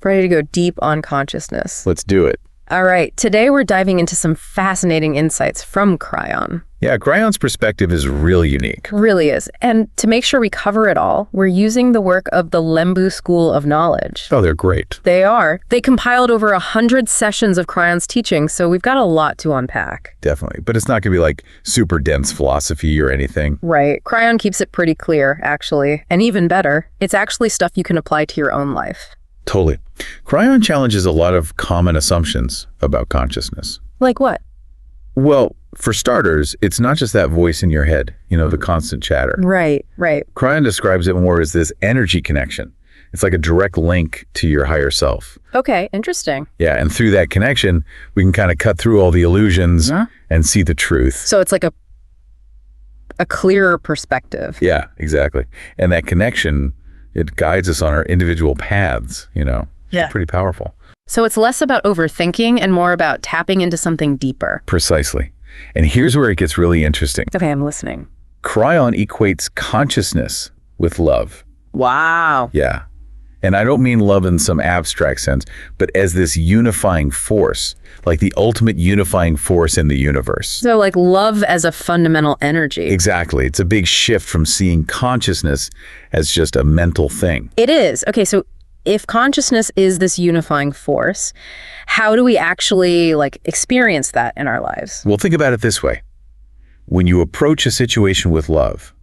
Ready to go deep on consciousness. Let's do it. All right, today we're diving into some fascinating insights from Kryon. Yeah, Kryon's perspective is really unique. Really is. And to make sure we cover it all, we're using the work of the LEMDU School of Knowledge. Oh, they're great. They are. They compiled over 100 sessions of Kryon's teaching, so we've got a lot to unpack. Definitely. But it's not going to be like super dense philosophy or anything. Right. Kryon keeps it pretty clear, actually. And even better, it's actually stuff you can apply to your own life. Totally. Kryon challenges a lot of common assumptions about consciousness. Like what? Well, for starters, it's not just that voice in your head, the constant chatter. Right. Kryon describes it more as this energy connection. It's like a direct link to your higher self. Okay, interesting. Yeah, and through that connection, we can kind of cut through all the illusions and see the truth. So it's like a clearer perspective. Yeah, exactly. And that connection, it guides us on our individual paths, Yeah. It's pretty powerful. So it's less about overthinking and more about tapping into something deeper. Precisely. And here's where it gets really interesting. Okay, I'm listening. Kryon equates consciousness with love. Wow. Yeah. And I don't mean love in some abstract sense, but as this unifying force, like the ultimate unifying force in the universe. So like love as a fundamental energy. Exactly. It's a big shift from seeing consciousness as just a mental thing. It is. Okay, so if consciousness is this unifying force, how do we actually experience that in our lives? Well, think about it this way. When you approach a situation with love,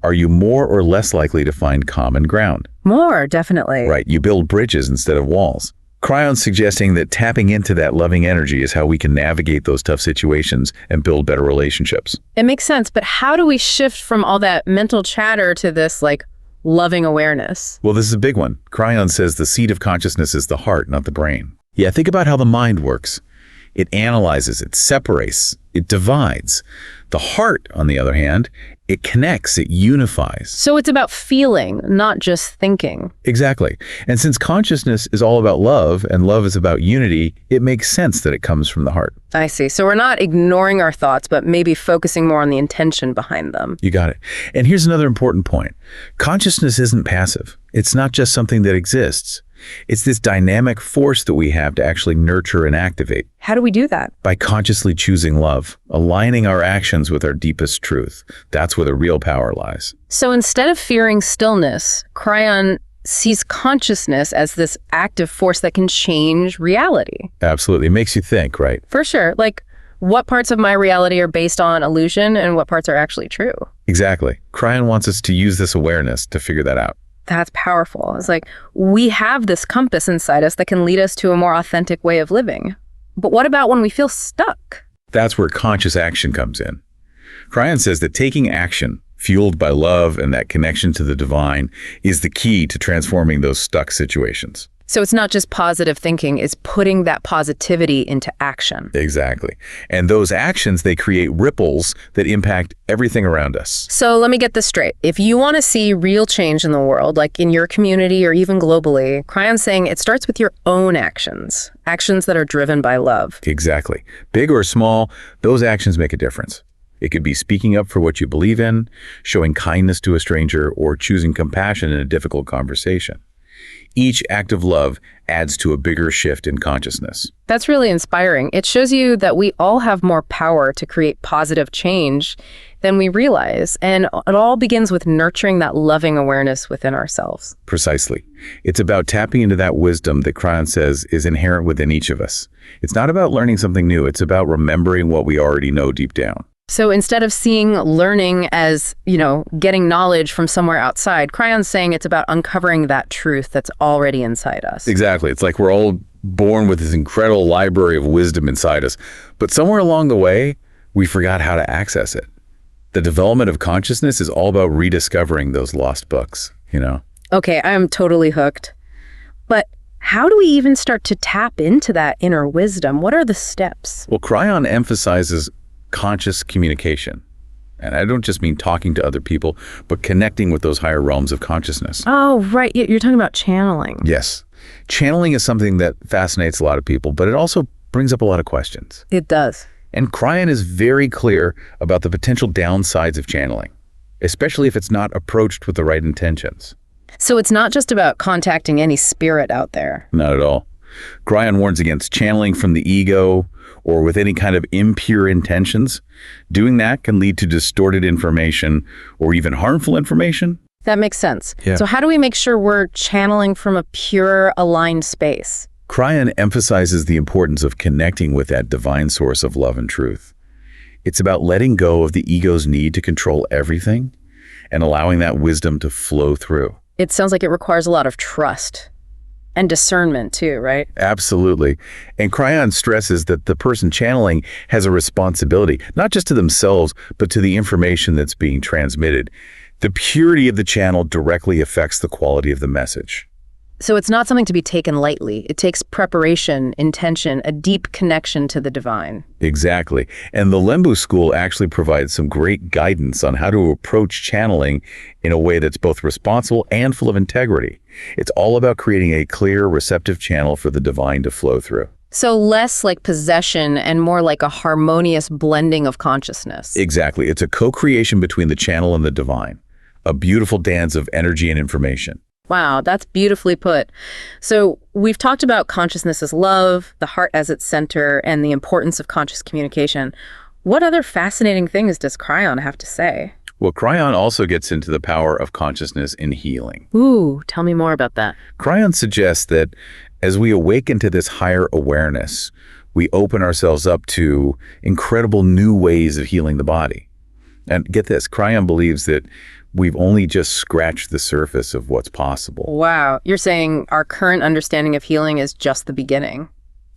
are you more or less likely to find common ground? More, definitely. Right. You build bridges instead of walls. Kryon's suggesting that tapping into that loving energy is how we can navigate those tough situations and build better relationships. It makes sense, but how do we shift from all that mental chatter to this loving awareness? Well, this is a big one. Kryon says the seat of consciousness is the heart, not the brain. Yeah, think about how the mind works. It analyzes, it separates, it divides. The heart, on the other hand, it connects, it unifies. So it's about feeling, not just thinking. Exactly. And since consciousness is all about love and love is about unity, it makes sense that it comes from the heart. I see. So we're not ignoring our thoughts, but maybe focusing more on the intention behind them. You got it. And here's another important point. Consciousness isn't passive. It's not just something that exists. It's this dynamic force that we have to actually nurture and activate. How do we do that? By consciously choosing love, aligning our actions with our deepest truth. That's where the real power lies. So instead of fearing stillness, Kryon sees consciousness as this active force that can change reality. Absolutely. It makes you think, right? For sure. What parts of my reality are based on illusion and what parts are actually true? Exactly. Kryon wants us to use this awareness to figure that out. That's powerful. It's we have this compass inside us that can lead us to a more authentic way of living. But what about when we feel stuck? That's where conscious action comes in. Kryon says that taking action, fueled by love and that connection to the divine, is the key to transforming those stuck situations. So it's not just positive thinking, it's putting that positivity into action. Exactly. And those actions, they create ripples that impact everything around us. So let me get this straight. If you want to see real change in the world, like in your community or even globally, Kryon's saying it starts with your own actions that are driven by love. Exactly. Big or small, those actions make a difference. It could be speaking up for what you believe in, showing kindness to a stranger, or choosing compassion in a difficult conversation. Each act of love adds to a bigger shift in consciousness. That's really inspiring. It shows you that we all have more power to create positive change than we realize. And it all begins with nurturing that loving awareness within ourselves. Precisely. It's about tapping into that wisdom that Kryon says is inherent within each of us. It's not about learning something new. It's about remembering what we already know deep down. So instead of seeing learning as, getting knowledge from somewhere outside, Kryon's saying it's about uncovering that truth that's already inside us. Exactly. It's like we're all born with this incredible library of wisdom inside us, but somewhere along the way, we forgot how to access it. The development of consciousness is all about rediscovering those lost books, Okay, I'm totally hooked. But how do we even start to tap into that inner wisdom? What are the steps? Well, Kryon emphasizes conscious communication. And I don't just mean talking to other people, but connecting with those higher realms of consciousness. Oh, right. You're talking about channeling. Yes. Channeling is something that fascinates a lot of people, but it also brings up a lot of questions. It does. And Kryon is very clear about the potential downsides of channeling, especially if it's not approached with the right intentions. So it's not just about contacting any spirit out there. Not at all. Kryon warns against channeling from the ego or with any kind of impure intentions. Doing that can lead to distorted information or even harmful information. That makes sense. Yeah. So how do we make sure we're channeling from a pure, aligned space? Kryon emphasizes the importance of connecting with that divine source of love and truth. It's about letting go of the ego's need to control everything and allowing that wisdom to flow through. It sounds like it requires a lot of trust and discernment too, right? Absolutely. And Kryon stresses that the person channeling has a responsibility, not just to themselves, but to the information that's being transmitted. The purity of the channel directly affects the quality of the message. So it's not something to be taken lightly. It takes preparation, intention, a deep connection to the divine. Exactly. And the LEMDU school actually provides some great guidance on how to approach channeling in a way that's both responsible and full of integrity. It's all about creating a clear, receptive channel for the divine to flow through. So less like possession and more like a harmonious blending of consciousness. Exactly. It's a co-creation between the channel and the divine, a beautiful dance of energy and information. Wow, that's beautifully put. So we've talked about consciousness as love, the heart as its center, and the importance of conscious communication. What other fascinating things does Kryon have to say? Well, Kryon also gets into the power of consciousness in healing. Ooh, tell me more about that. Kryon suggests that as we awaken to this higher awareness, we open ourselves up to incredible new ways of healing the body. And get this, Kryon believes that we've only just scratched the surface of what's possible. Wow, you're saying our current understanding of healing is just the beginning.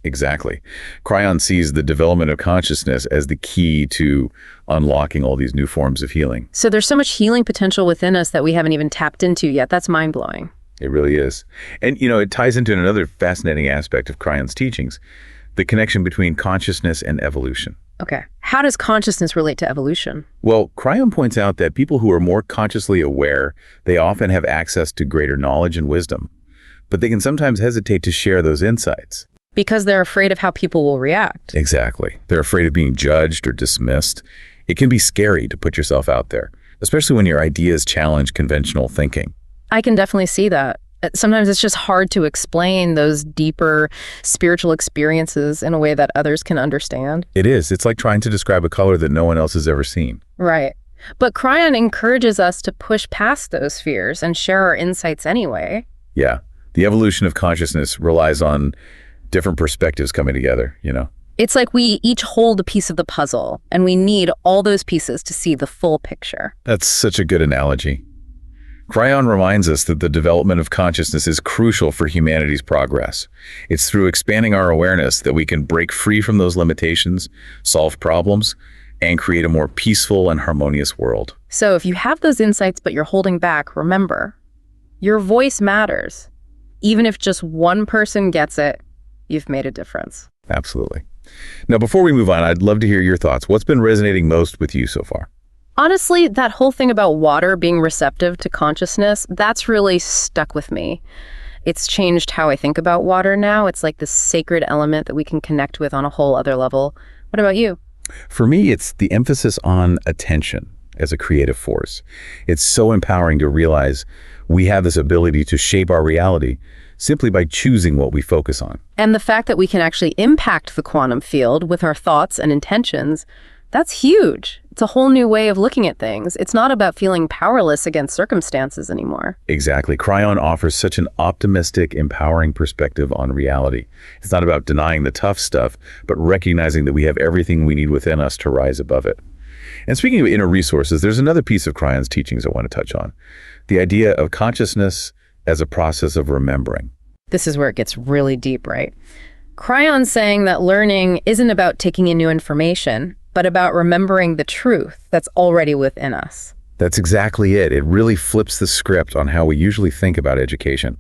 Exactly. Kryon sees the development of consciousness as the key to unlocking all these new forms of healing. So there's so much healing potential within us that we haven't even tapped into yet. That's mind-blowing. It really is. And, it ties into another fascinating aspect of Kryon's teachings, the connection between consciousness and evolution. Okay. How does consciousness relate to evolution? Well, Kryon points out that people who are more consciously aware, they often have access to greater knowledge and wisdom, but they can sometimes hesitate to share those insights. Because they're afraid of how people will react. Exactly. They're afraid of being judged or dismissed. It can be scary to put yourself out there, especially when your ideas challenge conventional thinking. I can definitely see that. Sometimes it's just hard to explain those deeper spiritual experiences in a way that others can understand. It is. It's like trying to describe a color that no one else has ever seen. Right. But Kryon encourages us to push past those fears and share our insights anyway. Yeah. The evolution of consciousness relies on different perspectives coming together, It's like we each hold a piece of the puzzle, and we need all those pieces to see the full picture. That's such a good analogy. Kryon reminds us that the development of consciousness is crucial for humanity's progress. It's through expanding our awareness that we can break free from those limitations, solve problems, and create a more peaceful and harmonious world. So if you have those insights but you're holding back, remember, your voice matters. Even if just one person gets it, you've made a difference. Absolutely. Now, before we move on, I'd love to hear your thoughts. What's been resonating most with you so far? Honestly, that whole thing about water being receptive to consciousness, that's really stuck with me. It's changed how I think about water now. It's like this sacred element that we can connect with on a whole other level. What about you? For me, it's the emphasis on attention as a creative force. It's so empowering to realize we have this ability to shape our reality simply by choosing what we focus on. And the fact that we can actually impact the quantum field with our thoughts and intentions, that's huge. It's a whole new way of looking at things. It's not about feeling powerless against circumstances anymore. Exactly. Kryon offers such an optimistic, empowering perspective on reality. It's not about denying the tough stuff, but recognizing that we have everything we need within us to rise above it. And speaking of inner resources, there's another piece of Kryon's teachings I want to touch on. The idea of consciousness as a process of remembering. This is where it gets really deep, right? Kryon's saying that learning isn't about taking in new information, but about remembering the truth that's already within us. That's exactly it. It really flips the script on how we usually think about education.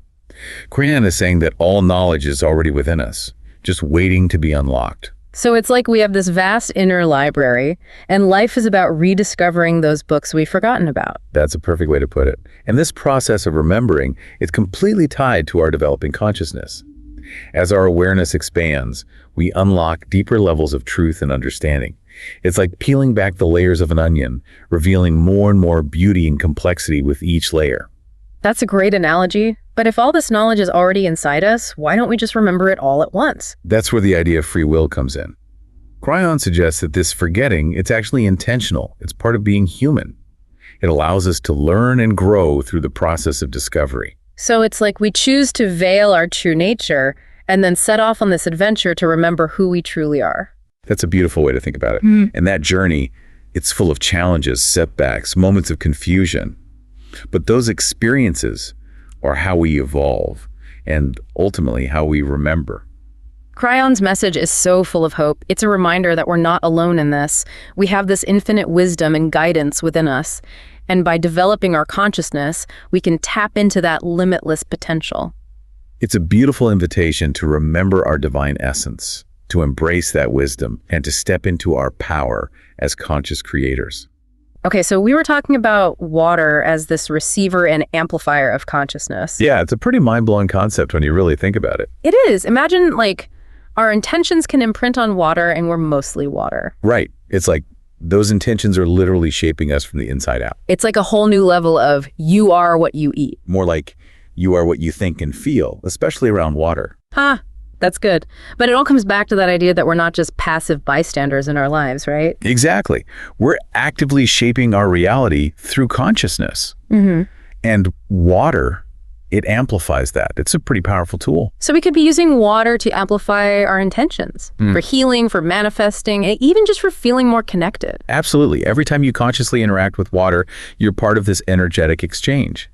Kryon is saying that all knowledge is already within us, just waiting to be unlocked. So it's like we have this vast inner library, and life is about rediscovering those books we've forgotten about. That's a perfect way to put it. And this process of remembering is completely tied to our developing consciousness. As our awareness expands, we unlock deeper levels of truth and understanding. It's like peeling back the layers of an onion, revealing more and more beauty and complexity with each layer. That's a great analogy. But if all this knowledge is already inside us, why don't we just remember it all at once? That's where the idea of free will comes in. Kryon suggests that this forgetting, it's actually intentional. It's part of being human. It allows us to learn and grow through the process of discovery. So it's like we choose to veil our true nature and then set off on this adventure to remember who we truly are. That's a beautiful way to think about it. And that journey, it's full of challenges, setbacks, moments of confusion. But those experiences are how we evolve and ultimately how we remember. Kryon's message is so full of hope. It's a reminder that we're not alone in this. We have this infinite wisdom and guidance within us. And by developing our consciousness, we can tap into that limitless potential. It's a beautiful invitation to remember our divine essence, to embrace that wisdom, and to step into our power as conscious creators. Okay, so we were talking about water as this receiver and amplifier of consciousness. Yeah, it's a pretty mind-blowing concept when you really think about it. It is. Imagine, like, our intentions can imprint on water and we're mostly water. Right. It's like those intentions are literally shaping us from the inside out. It's like a whole new level of you are what you eat. More like you are what you think and feel, especially around water. That's good. But it all comes back to that idea that we're not just passive bystanders in our lives, right? Exactly. We're actively shaping our reality through consciousness. And water, it amplifies that. It's a pretty powerful tool. So we could be using water to amplify our intentions for healing, for manifesting, and even just for feeling more connected. Absolutely. Every time you consciously interact with water, you're part of this energetic exchange.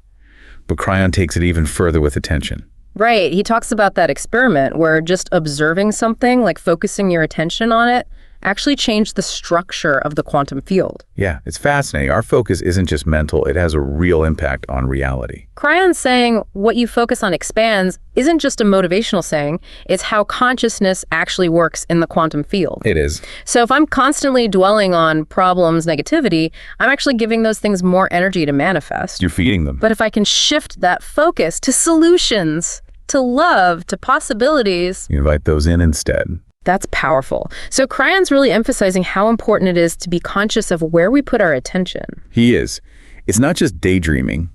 But Kryon takes it even further with attention. Right. He talks about that experiment where just observing something, like focusing your attention on it, actually changed the structure of the quantum field. Yeah, it's fascinating. Our focus isn't just mental, it has a real impact on reality. Kryon's saying what you focus on expands isn't just a motivational saying, it's how consciousness actually works in the quantum field. It is. So if I'm constantly dwelling on problems, negativity, I'm actually giving those things more energy to manifest. You're feeding them. But if I can shift that focus to solutions, to love, to possibilities, You invite those in instead. that's powerful. So Kryon's really emphasizing how important it is to be conscious of where we put our attention. He is. It's not just daydreaming.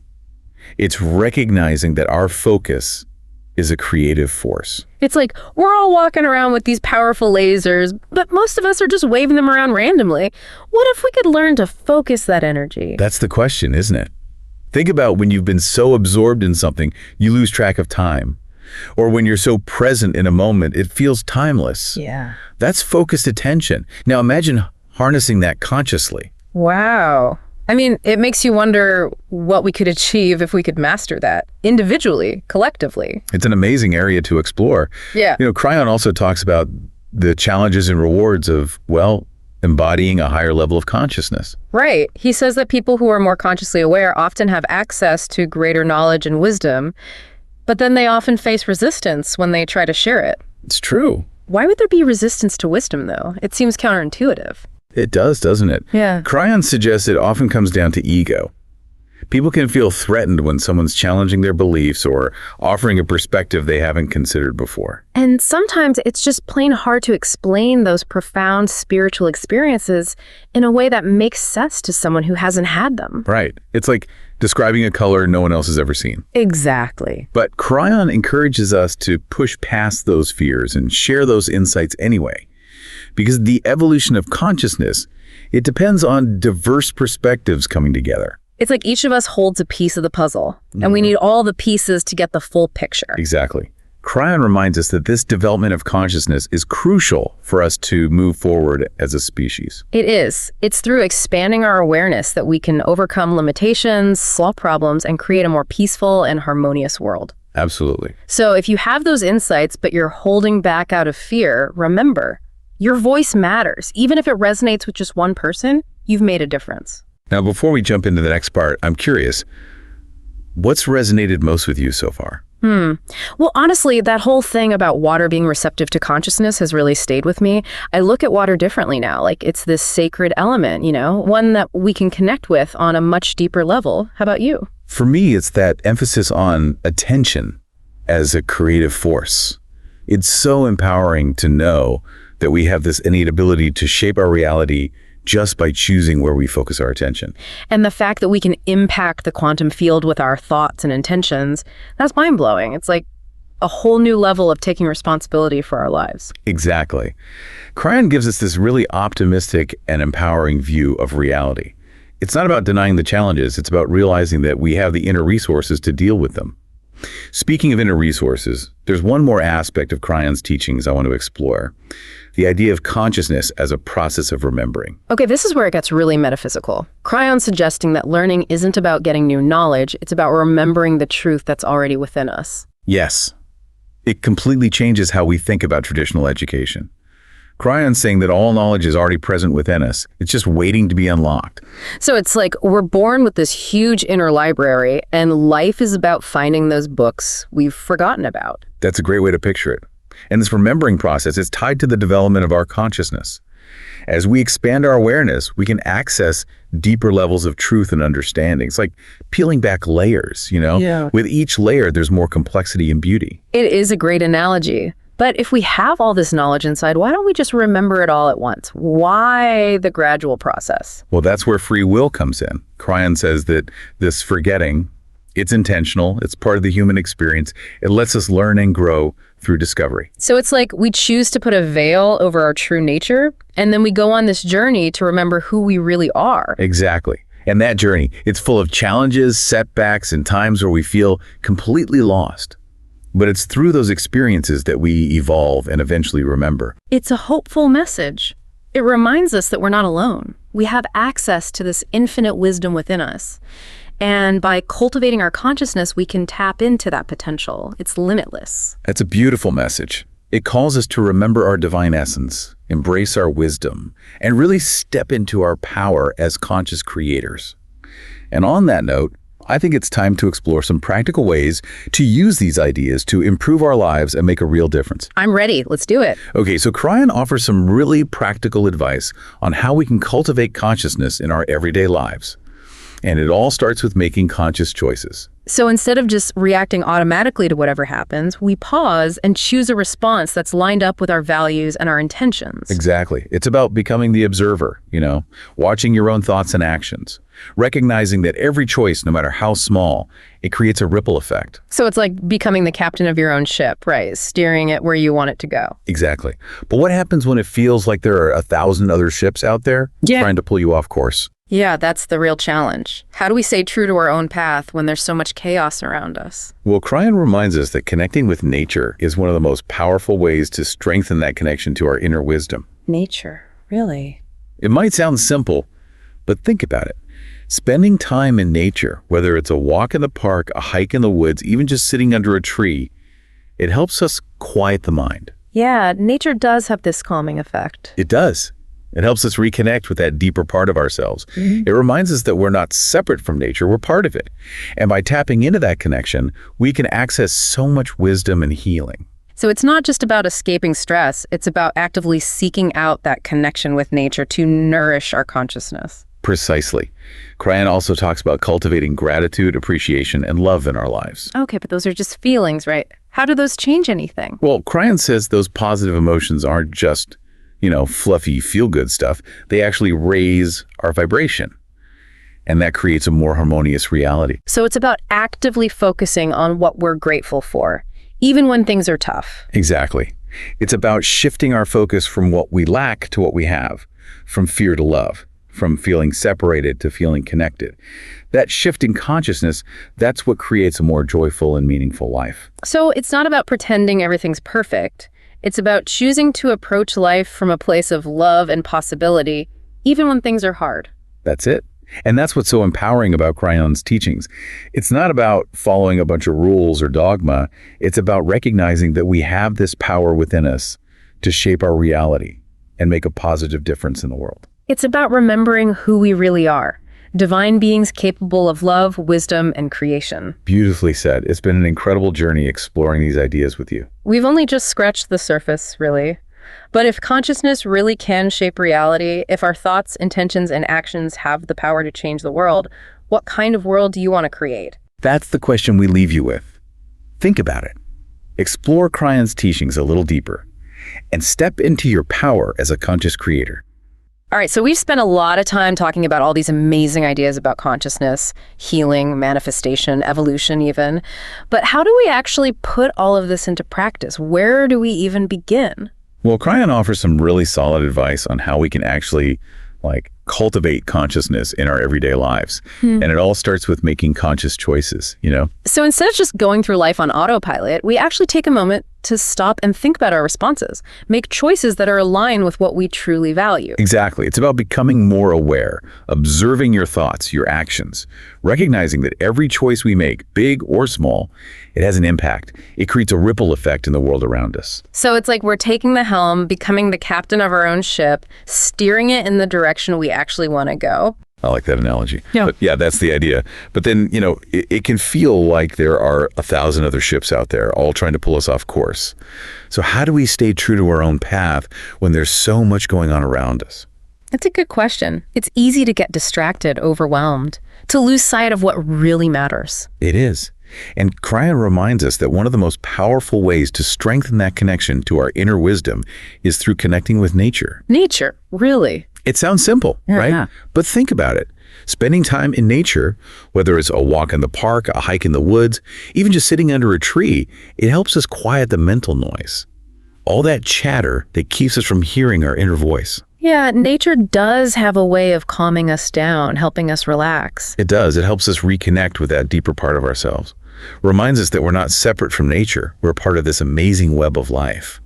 It's recognizing that our focus is a creative force. It's like we're all walking around with these powerful lasers, but most of us are just waving them around randomly. What if we could learn to focus that energy? That's the question, isn't it? Think about when you've been so absorbed in something, you lose track of time. Or when you're so present in a moment, it feels timeless. Yeah. That's focused attention. Now imagine harnessing that consciously. Wow. I mean, it makes you wonder what we could achieve if we could master that individually, collectively. It's an amazing area to explore. Yeah. Kryon also talks about the challenges and rewards of, well, embodying a higher level of consciousness. Right. He says that people who are more consciously aware often have access to greater knowledge and wisdom, but then they often face resistance when they try to share it. It's true. Why would there be resistance to wisdom, though? It seems counterintuitive. It does, doesn't it? Yeah. Kryon suggests it often comes down to ego. People can feel threatened when someone's challenging their beliefs or offering a perspective they haven't considered before. And sometimes it's just plain hard to explain those profound spiritual experiences in a way that makes sense to someone who hasn't had them. Right. It's like describing a color no one else has ever seen. Exactly. But Kryon encourages us to push past those fears and share those insights anyway. Because the evolution of consciousness, it depends on diverse perspectives coming together. It's like each of us holds a piece of the puzzle, and we need all the pieces to get the full picture. Exactly. Kryon reminds us that this development of consciousness is crucial for us to move forward as a species. It is. It's through expanding our awareness that we can overcome limitations, solve problems, and create a more peaceful and harmonious world. Absolutely. So if you have those insights, but you're holding back out of fear, remember, your voice matters. Even if it resonates with just one person, you've made a difference. Now, before we jump into the next part, I'm curious, what's resonated most with you so far? Well, honestly, that whole thing about water being receptive to consciousness has really stayed with me. I look at water differently now. Like it's this sacred element, one that we can connect with on a much deeper level. How about you? For me, it's that emphasis on attention as a creative force. It's so empowering to know that we have this innate ability to shape our reality just by choosing where we focus our attention. And the fact that we can impact the quantum field with our thoughts and intentions, that's mind-blowing. It's like a whole new level of taking responsibility for our lives. Exactly. Kryon gives us this really optimistic and empowering view of reality. It's not about denying the challenges, it's about realizing that we have the inner resources to deal with them. Speaking of inner resources, there's one more aspect of Kryon's teachings I want to explore. The idea of consciousness as a process of remembering. Okay, this is where it gets really metaphysical. Kryon suggesting that learning isn't about getting new knowledge, it's about remembering the truth that's already within us. Yes. It completely changes how we think about traditional education. Kryon's saying that all knowledge is already present within us. It's just waiting to be unlocked. So it's like we're born with this huge inner library, and life is about finding those books we've forgotten about. That's a great way to picture it. And this remembering process is tied to the development of our consciousness. As we expand our awareness, we can access deeper levels of truth and understanding. It's like peeling back layers, Yeah. With each layer, there's more complexity and beauty. It is a great analogy. But if we have all this knowledge inside, why don't we just remember it all at once? Why the gradual process? Well, that's where free will comes in. Kryon says that this forgetting, it's intentional, it's part of the human experience. It lets us learn and grow through discovery. So it's like we choose to put a veil over our true nature, and then we go on this journey to remember who we really are. Exactly. And that journey, it's full of challenges, setbacks, and times where we feel completely lost. But it's through those experiences that we evolve and eventually remember. It's a hopeful message. It reminds us that we're not alone. We have access to this infinite wisdom within us. And by cultivating our consciousness, we can tap into that potential. It's limitless. That's a beautiful message. It calls us to remember our divine essence, embrace our wisdom, and really step into our power as conscious creators. And on that note, I think it's time to explore some practical ways to use these ideas to improve our lives and make a real difference. I'm ready. Let's do it. Okay, so Kryon offers some really practical advice on how we can cultivate consciousness in our everyday lives. And it all starts with making conscious choices. So instead of just reacting automatically to whatever happens, we pause and choose a response that's lined up with our values and our intentions. Exactly. It's about becoming the observer, watching your own thoughts and actions, recognizing that every choice, no matter how small, it creates a ripple effect. So it's like becoming the captain of your own ship, right? Steering it where you want it to go. Exactly. But what happens when it feels like there are 1,000 other ships out there trying to pull you off course? Yeah, that's the real challenge. How do we stay true to our own path when there's so much chaos around us? Well, Kryon reminds us that connecting with nature is one of the most powerful ways to strengthen that connection to our inner wisdom. Nature, really? It might sound simple, but think about it. Spending time in nature, whether it's a walk in the park, a hike in the woods, even just sitting under a tree, it helps us quiet the mind. Yeah, nature does have this calming effect. It does. It helps us reconnect with that deeper part of ourselves. It reminds us that we're not separate from nature, we're part of it. And by tapping into that connection, we can access so much wisdom and healing. So it's not just about escaping stress, it's about actively seeking out that connection with nature to nourish our consciousness. Precisely. Kryon also talks about cultivating gratitude, appreciation, and love in our lives. Okay, but those are just feelings, right? How do those change anything? Well, Kryon says those positive emotions aren't just fluffy feel-good stuff. They actually raise our vibration. And that creates a more harmonious reality. So it's about actively focusing on what we're grateful for, even when things are tough. Exactly. It's about shifting our focus from what we lack to what we have, from fear to love, from feeling separated to feeling connected. That shift in consciousness, that's what creates a more joyful and meaningful life. So it's not about pretending everything's perfect. It's about choosing to approach life from a place of love and possibility, even when things are hard. That's it. And that's what's so empowering about Kryon's teachings. It's not about following a bunch of rules or dogma. It's about recognizing that we have this power within us to shape our reality and make a positive difference in the world. It's about remembering who we really are. Divine beings capable of love, wisdom, and creation. Beautifully said. It's been an incredible journey exploring these ideas with you. We've only just scratched the surface, really. But if consciousness really can shape reality, if our thoughts, intentions, and actions have the power to change the world, what kind of world do you want to create? That's the question we leave you with. Think about it. Explore Kryon's teachings a little deeper and step into your power as a conscious creator. All right, so we've spent a lot of time talking about all these amazing ideas about consciousness, healing, manifestation, evolution even. But how do we actually put all of this into practice? Where do we even begin? Well, Kryon offers some really solid advice on how we can actually cultivate consciousness in our everyday lives. And it all starts with making conscious choices. So instead of just going through life on autopilot, we actually take a moment to stop and think about our responses, make choices that are aligned with what we truly value. Exactly. It's about becoming more aware, observing your thoughts, your actions, recognizing that every choice we make, big or small, it has an impact. It creates a ripple effect in the world around us. So it's like we're taking the helm, becoming the captain of our own ship, steering it in the direction we actually want to go. I like that analogy. Yeah. But yeah, that's the idea. But then, it can feel like there are 1,000 other ships out there all trying to pull us off course. So how do we stay true to our own path when there's so much going on around us? That's a good question. It's easy to get distracted, overwhelmed, to lose sight of what really matters. It is. And Kryon reminds us that one of the most powerful ways to strengthen that connection to our inner wisdom is through connecting with nature. Nature, really? It sounds simple, right? Yeah. But think about it. Spending time in nature, whether it's a walk in the park, a hike in the woods, even just sitting under a tree, it helps us quiet the mental noise. All that chatter that keeps us from hearing our inner voice. Yeah, nature does have a way of calming us down, helping us relax. It does. It helps us reconnect with that deeper part of ourselves. Reminds us that we're not separate from nature. We're part of this amazing web of life.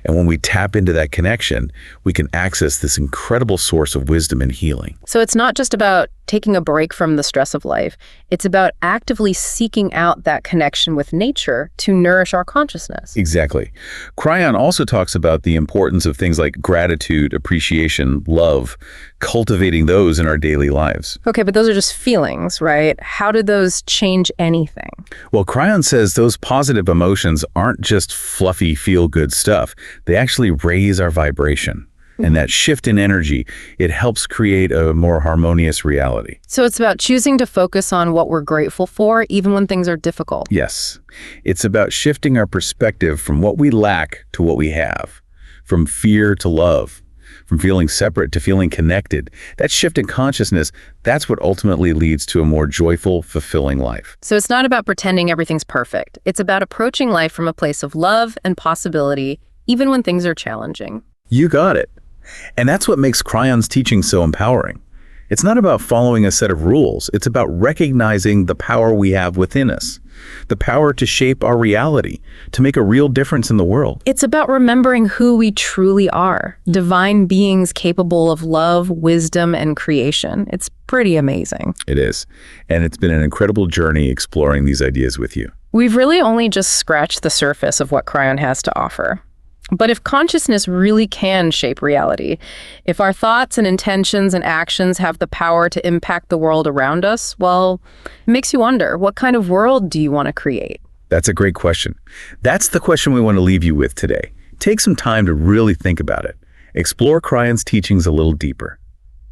And when we tap into that connection, we can access this incredible source of wisdom and healing. So it's not just about taking a break from the stress of life. It's about actively seeking out that connection with nature to nourish our consciousness. Exactly. Kryon also talks about the importance of things like gratitude, appreciation, love, cultivating those in our daily lives. Okay, but those are just feelings, right? How do those change anything? Well, Kryon says those positive emotions aren't just fluffy, feel-good stuff. They actually raise our vibration. And that shift in energy, it helps create a more harmonious reality. So it's about choosing to focus on what we're grateful for, even when things are difficult. Yes. It's about shifting our perspective from what we lack to what we have, from fear to love, from feeling separate to feeling connected. That shift in consciousness, that's what ultimately leads to a more joyful, fulfilling life. So it's not about pretending everything's perfect. It's about approaching life from a place of love and possibility, even when things are challenging. You got it. And that's what makes Kryon's teaching so empowering. It's not about following a set of rules. It's about recognizing the power we have within us, the power to shape our reality, to make a real difference in the world. It's about remembering who we truly are, divine beings capable of love, wisdom, and creation. It's pretty amazing. It is. And it's been an incredible journey exploring these ideas with you. We've really only just scratched the surface of what Kryon has to offer. But if consciousness really can shape reality, if our thoughts and intentions and actions have the power to impact the world around us, well, it makes you wonder, what kind of world do you want to create? That's a great question. That's the question we want to leave you with today. Take some time to really think about it. Explore Kryon's teachings a little deeper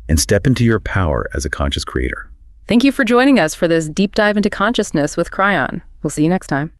and step into your power as a conscious creator. Thank you for joining us for this deep dive into consciousness with Kryon. We'll see you next time.